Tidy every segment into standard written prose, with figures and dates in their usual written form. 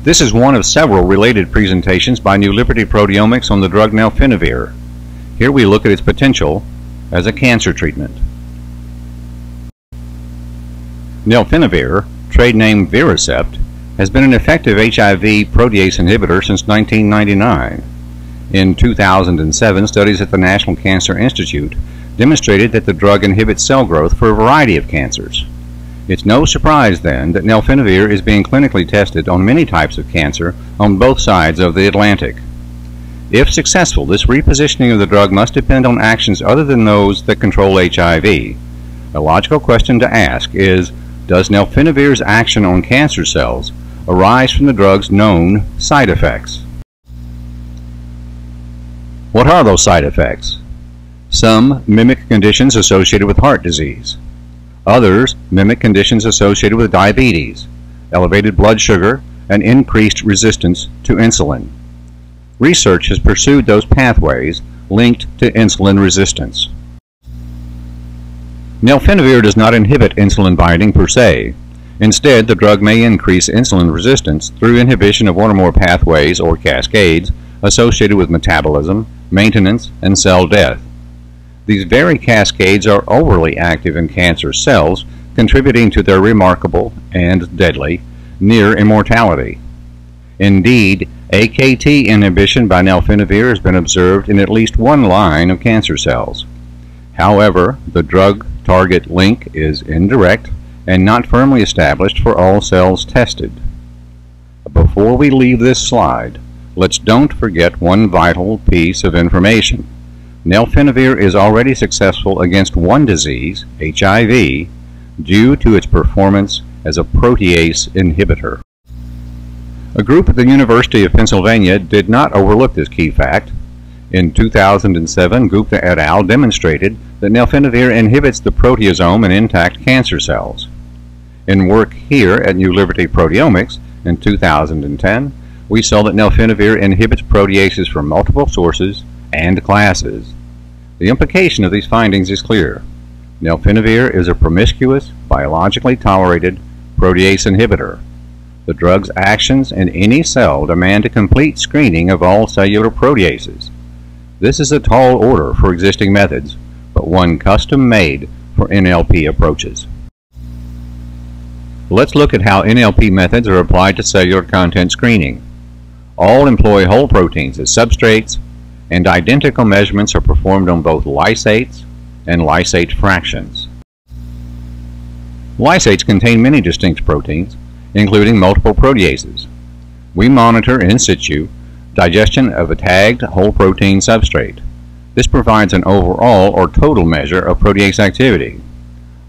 This is one of several related presentations by New Liberty Proteomics on the drug Nelfinavir. Here we look at its potential as a cancer treatment. Nelfinavir, trade name Viracept, has been an effective HIV protease inhibitor since 1999. In 2007, studies at the National Cancer Institute demonstrated that the drug inhibits cell growth for a variety of cancers. It's no surprise, then, that Nelfinavir is being clinically tested on many types of cancer on both sides of the Atlantic. If successful, this repositioning of the drug must depend on actions other than those that control HIV. A logical question to ask is, does Nelfinavir's action on cancer cells arise from the drug's known side effects? What are those side effects? Some mimic conditions associated with heart disease. Others mimic conditions associated with diabetes, elevated blood sugar, and increased resistance to insulin. Research has pursued those pathways linked to insulin resistance. Nelfinavir does not inhibit insulin binding per se. Instead, the drug may increase insulin resistance through inhibition of one or more pathways or cascades associated with metabolism, maintenance, and cell death. These very cascades are overly active in cancer cells, contributing to their remarkable and deadly near immortality. Indeed, AKT inhibition by Nelfinavir has been observed in at least one line of cancer cells. However, the drug-target link is indirect and not firmly established for all cells tested. Before we leave this slide, let's don't forget one vital piece of information. Nelfinavir is already successful against one disease, HIV, due to its performance as a protease inhibitor. A group at the University of Pennsylvania did not overlook this key fact. In 2007, Gupta et al. Demonstrated that Nelfinavir inhibits the proteasome in intact cancer cells. In work here at New Liberty Proteomics in 2010, we saw that Nelfinavir inhibits proteases from multiple sources and classes. The implication of these findings is clear. Nelfinavir is a promiscuous, biologically tolerated protease inhibitor. The drug's actions in any cell demand a complete screening of all cellular proteases. This is a tall order for existing methods, but one custom-made for NLP approaches. Let's look at how NLP methods are applied to cellular content screening. All employ whole proteins as substrates, and identical measurements are performed on both lysates and lysate fractions. Lysates contain many distinct proteins, including multiple proteases. We monitor in situ digestion of a tagged whole protein substrate. This provides an overall or total measure of protease activity.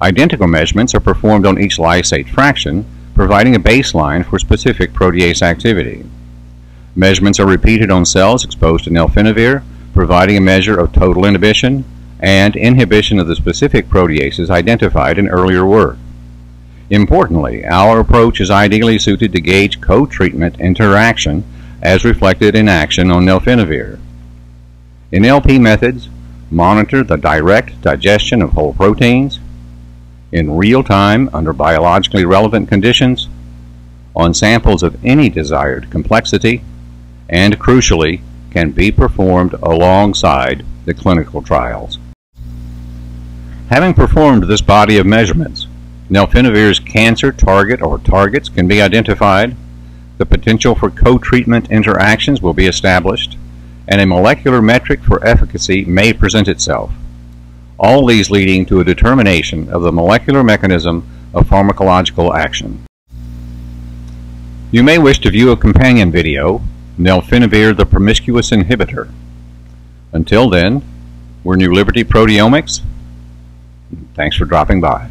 Identical measurements are performed on each lysate fraction, providing a baseline for specific protease activity. Measurements are repeated on cells exposed to Nelfinavir, providing a measure of total inhibition and inhibition of the specific proteases identified in earlier work. Importantly, our approach is ideally suited to gauge co-treatment interaction as reflected in action on Nelfinavir. NLP methods monitor the direct digestion of whole proteins in real time under biologically relevant conditions on samples of any desired complexity, and crucially can be performed alongside the clinical trials. Having performed this body of measurements, Nelfinavir's cancer target or targets can be identified, the potential for co-treatment interactions will be established, and a molecular metric for efficacy may present itself. All these leading to a determination of the molecular mechanism of pharmacological action. You may wish to view a companion video, Nelfinavir the Promiscuous Inhibitor. Until then, we're New Liberty Proteomics. Thanks for dropping by.